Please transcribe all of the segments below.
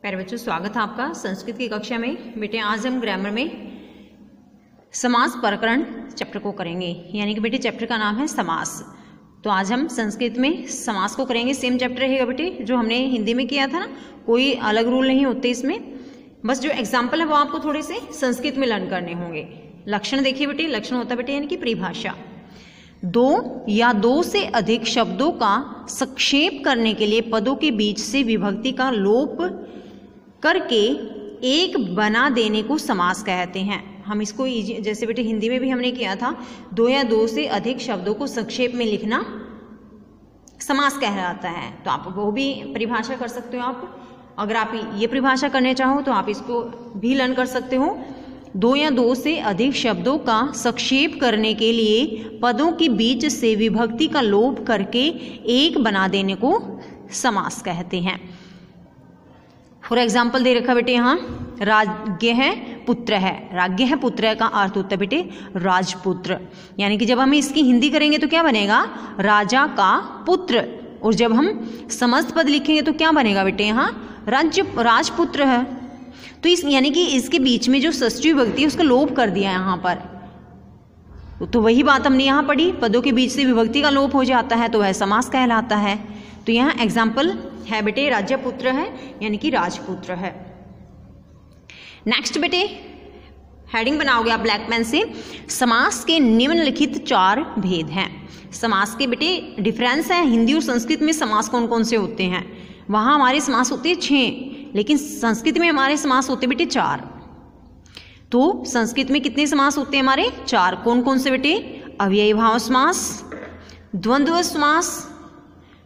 प्यारे बच्चों, स्वागत है आपका संस्कृत की कक्षा में। बेटे आज हम ग्रामर में समास प्रकरण चैप्टर को करेंगे, यानी कि बेटे चैप्टर का नाम है समास। तो आज हम संस्कृत में समास को करेंगे। सेम चैप्टर रहेगा बेटे जो हमने हिंदी में किया था ना, कोई अलग रूल नहीं होते इसमें, बस जो एग्जाम्पल है वो आपको थोड़े से संस्कृत में लर्न करने होंगे। लक्षण देखिए बेटे, लक्षण होता है बेटे यानी कि परिभाषा। दो या दो से अधिक शब्दों का संक्षेप करने के लिए पदों के बीच से विभक्ति का लोप करके एक बना देने को समास कहते हैं। हम इसको जैसे बेटे हिंदी में भी हमने किया था, दो या दो से अधिक शब्दों को संक्षेप में लिखना समास कहलाता है। तो आप वो भी परिभाषा कर सकते हो। आप अगर आप ये परिभाषा करने चाहो तो आप इसको भी लर्न कर सकते हो। दो या दो से अधिक शब्दों का संक्षेप करने के लिए पदों के बीच से विभक्ति का लोप करके एक बना देने को समास कहते हैं। फॉर एग्जाम्पल दे रखा बेटे यहाँ, राज्ञ है पुत्र है। राज्ञ है पुत्र है का अर्थ होता है बेटे राजपुत्र, यानी कि जब हम इसकी हिंदी करेंगे तो क्या बनेगा, राजा का पुत्र। और जब हम समस्त पद लिखेंगे तो क्या बनेगा बेटे यहाँ, राजपुत्र है। तो इस यानी कि इसके बीच में जो षष्ठी विभक्ति है उसका लोप कर दिया यहाँ पर। तो वही बात हमने यहाँ पढ़ी, पदों के बीच से विभक्ति का लोप हो जाता है तो वह समास कहलाता है। तो यहाँ एग्जाम्पल है बेटे राज्यपुत्र है यानी कि राजपुत्र है। नेक्स्ट बेटे हेडिंग बनाओगे आप ब्लैक पेन से, समास के निम्नलिखित 4 भेद हैं। समास के बेटे डिफरेंस है, हिंदी और संस्कृत में समास कौन कौन से होते हैं। वहाँ हमारे समास होते हैं 6, लेकिन संस्कृत में हमारे समास होते बेटे 4। तो संस्कृत में कितने समास होते हैं हमारे, 4। कौन कौन से बेटे, अव्ययी भाव समास, द्वंद्व समास,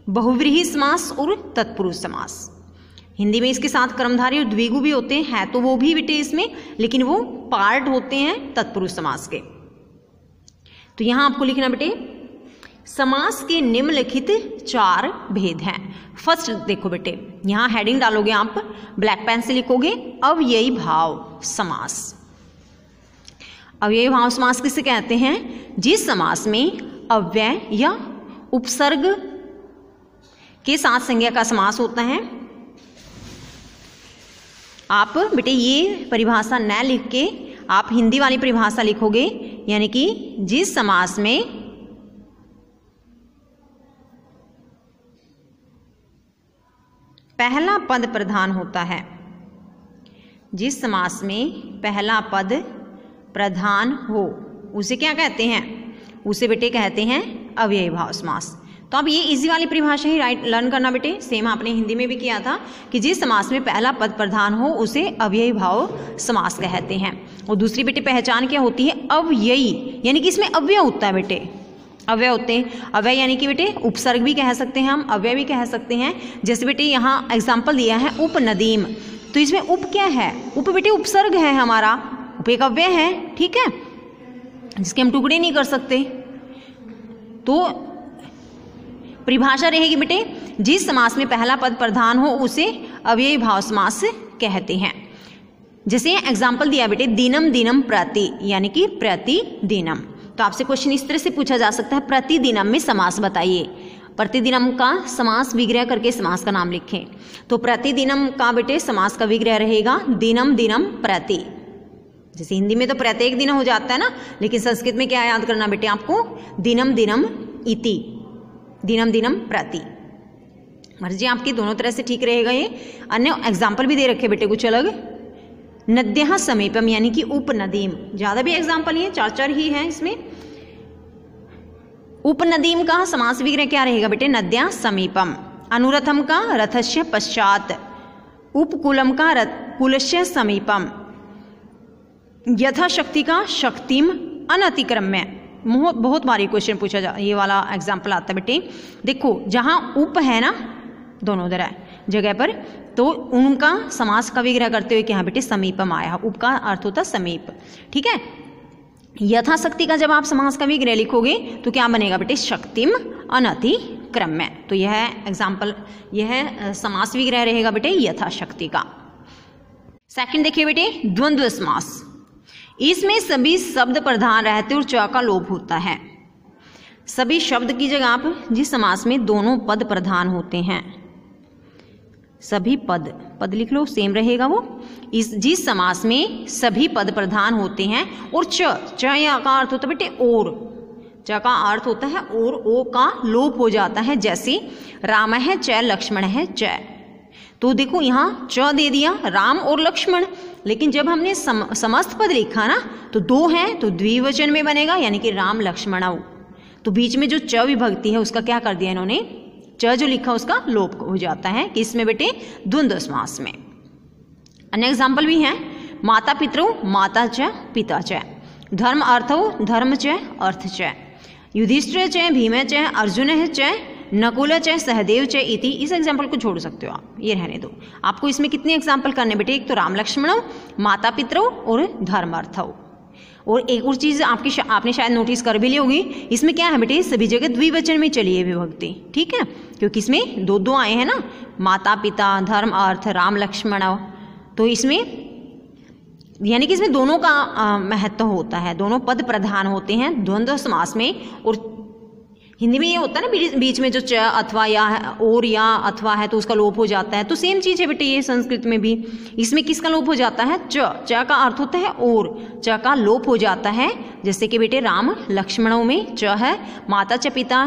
बहुव्रीहि समास और तत्पुरुष समास। हिंदी में इसके साथ कर्मधारय और द्विगु भी होते हैं तो वो भी बेटे इसमें, लेकिन वो पार्ट होते हैं तत्पुरुष समास के। तो यहां आपको लिखना बेटे समास के निम्नलिखित 4 भेद हैं। फर्स्ट देखो बेटे, यहां हेडिंग डालोगे आप, ब्लैक पेन से लिखोगे अव्ययी भाव समास। अव्ययी भाव समास किसे कहते हैं, जिस समास में अव्यय या उपसर्ग के साथ संज्ञा का समास होता है। आप बेटे ये परिभाषा न लिख के आप हिंदी वाली परिभाषा लिखोगे, यानी कि जिस समास में पहला पद प्रधान होता है, जिस समास में पहला पद प्रधान हो उसे क्या कहते हैं, उसे बेटे कहते हैं अव्ययी भाव समास। तो अब ये इजी वाली परिभाषा ही लर्न करना बेटे। सेम आपने हिंदी में भी किया था कि जिस समास में पहला पद प्रधान हो उसे अव्ययी भाव समास कहते हैं। और दूसरी बेटे पहचान क्या होती है, अव्ययी, यानी कि इसमें अव्यय होता है बेटे, अव्यय होते हैं। अव्यय यानी कि बेटे उपसर्ग भी कह सकते हैं हम, अव्यय भी कह सकते हैं। जैसे बेटे यहाँ एग्जाम्पल दिया है उपनदीम, तो इसमें उप क्या है, उप बेटे उपसर्ग है हमारा, उप एक अव्यय है, ठीक है, जिसके हम टुकड़े नहीं कर सकते। तो परिभाषा रहेगी बेटे, जिस समास में पहला पद प्रधान हो उसे अव्ययी भाव समास कहते हैं। जैसे एग्जाम्पल दिया बेटे दिनम दिनम प्रति, यानी कि प्रतिदिनम। तो आपसे क्वेश्चन इस तरह से पूछा जा सकता है, प्रतिदिनम में समास बताइए। प्रतिदिनम का समास विग्रह करके समास का नाम लिखें। तो प्रतिदिनम का बेटे समास का विग्रह रहेगा दिनम दिनम प्रति। जैसे हिंदी में तो प्रत्येक दिन हो जाता है ना, लेकिन संस्कृत में क्या याद करना बेटे आपको, दिनम दिनम इति, दिनम दिनम प्रति। मर्जी आपकी, दोनों तरह से ठीक रहेगा ये। अन्य एग्जाम्पल भी दे रखे बेटे कुछ अलग, नद्यः समीपम यानी कि उपनदीम। ज्यादा भी एग्जाम्पल ये 4 ही हैं इसमें। उपनदीम का समास विग्रह क्या रहेगा बेटे, नद्या समीपम। अनुरथम का रथस्य पश्चात, उपकूलम का कुलस्य समीपम, यथाशक्ति का शक्तिम अनतिक्रम्य। बहुत बारी क्वेश्चन पूछा जा, ये वाला एग्जाम्पल आता है बेटे। देखो जहाँ उप है ना दोनों जगह पर, तो उनका समास का विग्रह करते हुए क्या बेटे समीपम आया। उप का अर्थ होता समीप, ठीक है। यथाशक्ति का जब आप समास का विग्रह लिखोगे तो क्या बनेगा बेटे, शक्तिम अनतिक्रम्य। तो यह एग्जाम्पल, यह समास विग्रह रहेगा बेटे यथाशक्ति का। सेकंड देखिए बेटे द्वंद्व समास, इसमें सभी शब्द प्रधान रहते और च का लोप होता है। सभी शब्द की जगह आप जिस समास में दोनों पद प्रधान होते हैं सभी पद, पद लिख लो सेम रहेगा वो। जिस समास में सभी पद प्रधान होते हैं और च या का अर्थ होता है बेटे और, च का अर्थ होता है और, ओ का लोप हो जाता है। जैसे राम है च लक्ष्मण है च, तो देखो यहाँ च दे दिया राम और लक्ष्मण, लेकिन जब हमने समस्त पद लिखा ना तो दो हैं तो द्विवचन में बनेगा, यानी कि राम लक्ष्मणौ। तो बीच में जो च विभक्ति है उसका क्या कर दिया इन्होंने, च जो लिखा उसका लोप हो जाता है किसमें बेटे, द्वंद्व समास में। अन्य एग्जाम्पल भी हैं, माता पितरौ माता च पिता च, धर्म अर्थौ धर्म च अर्थ च, युधिष्ठिर च भीम च अर्जुन च, नकुल च सहदेव च इति। इस एग्जाम्पल को छोड़ सकते हो आप, ये रहने दो। आपको इसमें कितने एग्जाम्पल करने बेटे, एक तो राम लक्ष्मणौ, माता पितरौ और धर्म अर्थौ। और एक और चीज़ आपने शायद नोटिस कर भी ली होगी, इसमें क्या है बेटे, सभी जगह द्विवचन में चली है विभक्ति, ठीक है, क्योंकि इसमें दो दो आए हैं ना, माता पिता धर्म अर्थ राम लक्ष्मण, तो इसमें यानी कि इसमें दोनों का महत्व होता है, दोनों पद प्रधान होते हैं द्वंद्व समास में। और हिंदी में ये होता है ना बीच में जो च अथवा या और या अथवा है तो उसका लोप हो जाता है, तो सेम चीज़ है बेटे ये संस्कृत में भी। इसमें किसका लोप हो जाता है, च का अर्थ होता है और, च का लोप हो जाता है। जैसे कि बेटे राम लक्ष्मणों में च है, माता च पिता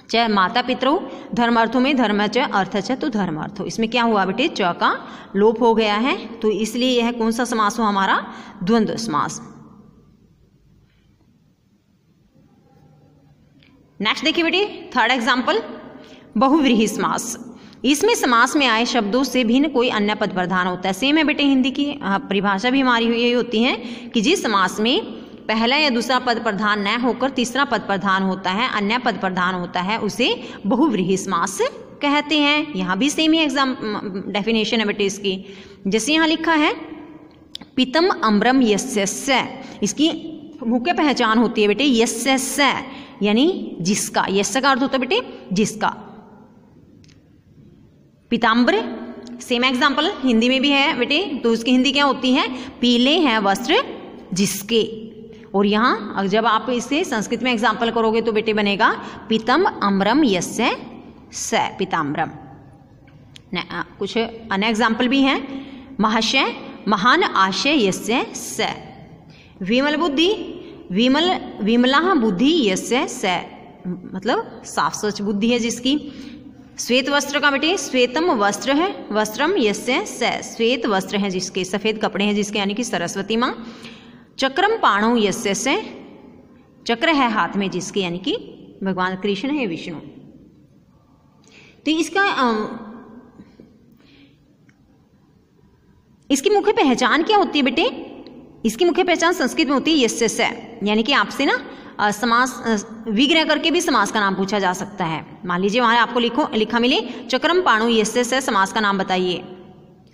च माता पितरौ, धर्म अर्थों में धर्म च अर्थ च तो धर्म अर्थो। इसमें क्या हुआ बेटे, च का लोप हो गया है, तो इसलिए यह कौन सा समास हो हमारा, द्वंद्व समास। नेक्स्ट देखिए बेटे थर्ड एग्जाम्पल, बहुव्रीहि समास। इसमें समास में आए शब्दों से भिन्न कोई अन्य पद प्रधान होता है। सेम है बेटे हिंदी की परिभाषा भी हमारी यही होती है कि जिस समास में पहला या दूसरा पद प्रधान न होकर तीसरा पद प्रधान होता है, अन्य पद प्रधान होता है, उसे बहुव्रीहि समास कहते हैं। यहाँ भी सेम ही डेफिनेशन है बेटे इसकी। जैसे यहाँ लिखा है पीतम अम्रम यस्य, इसकी मुख्य पहचान होती है बेटे यस्य, यानी जिसका, यस्य का अर्थ होता है बेटे जिसका। पीताम्बर सेम एग्जाम्पल हिंदी में भी है बेटे, तो उसकी हिंदी क्या होती है, पीले हैं वस्त्र जिसके। और यहाँ जब आप इसे संस्कृत में एग्जाम्पल करोगे तो बेटे बनेगा पीतम अम्रम यस्य स पीताम्बरम। कुछ अन्य एग्जाम्पल भी हैं, महाशय महान आशय यस्य स, विमल बुद्धि विमला बुद्धि यस्य स, मतलब साफ स्वच्छ बुद्धि है जिसकी। श्वेत वस्त्र का बेटे श्वेतम वस्त्र है, वस्त्रम यस्य स, श्वेत वस्त्र है जिसके, सफेद कपड़े हैं जिसके, यानी कि सरस्वती माँ। चक्रम पाणौ यस्य स, चक्र है हाथ में जिसके, यानी कि भगवान कृष्ण है विष्णु। तो इसकी मुख्य पहचान क्या होती है बेटे, इसकी मुख्य पहचान संस्कृत में होती है यस्य स, यानी कि आपसे ना समास विग्रह करके भी समास का नाम पूछा जा सकता है। मान लीजिए वहां आपको लिखा मिले चक्रम पाणु यस्य स, समास का नाम बताइए,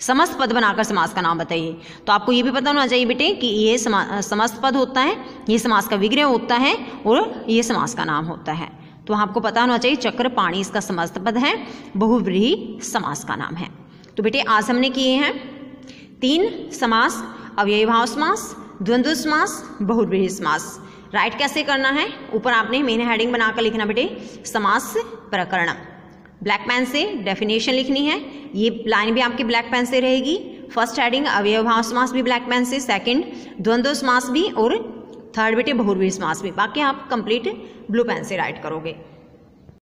समस्त पद बनाकर समास का नाम बताइए, तो आपको ये भी पता होना चाहिए बेटे कि ये समस्त पद होता है, ये समास का विग्रह होता है और ये समास का नाम होता है। तो आपको पता होना चाहिए चक्र पाणी इसका समस्त पद है, बहुव्रीहि समास का नाम है। तो बेटे आज हमने किए हैं 3 समास, अव्ययीभाव समास, द्वंद्व समास, बहुव्रीहि समास। राइट कैसे करना है, ऊपर आपने मेन हेडिंग बनाकर लिखना बेटे समास प्रकरण, ब्लैक पेन से डेफिनेशन लिखनी है, ये लाइन भी आपकी ब्लैक पेन से रहेगी। फर्स्ट हेडिंग अव्ययीभाव समास भी ब्लैक पेन से, सेकंड द्वंद्व समास भी और थर्ड बेटे बहुव्रीहि समास भी। बाकी आप कंप्लीट ब्लू पेन से राइट करोगे।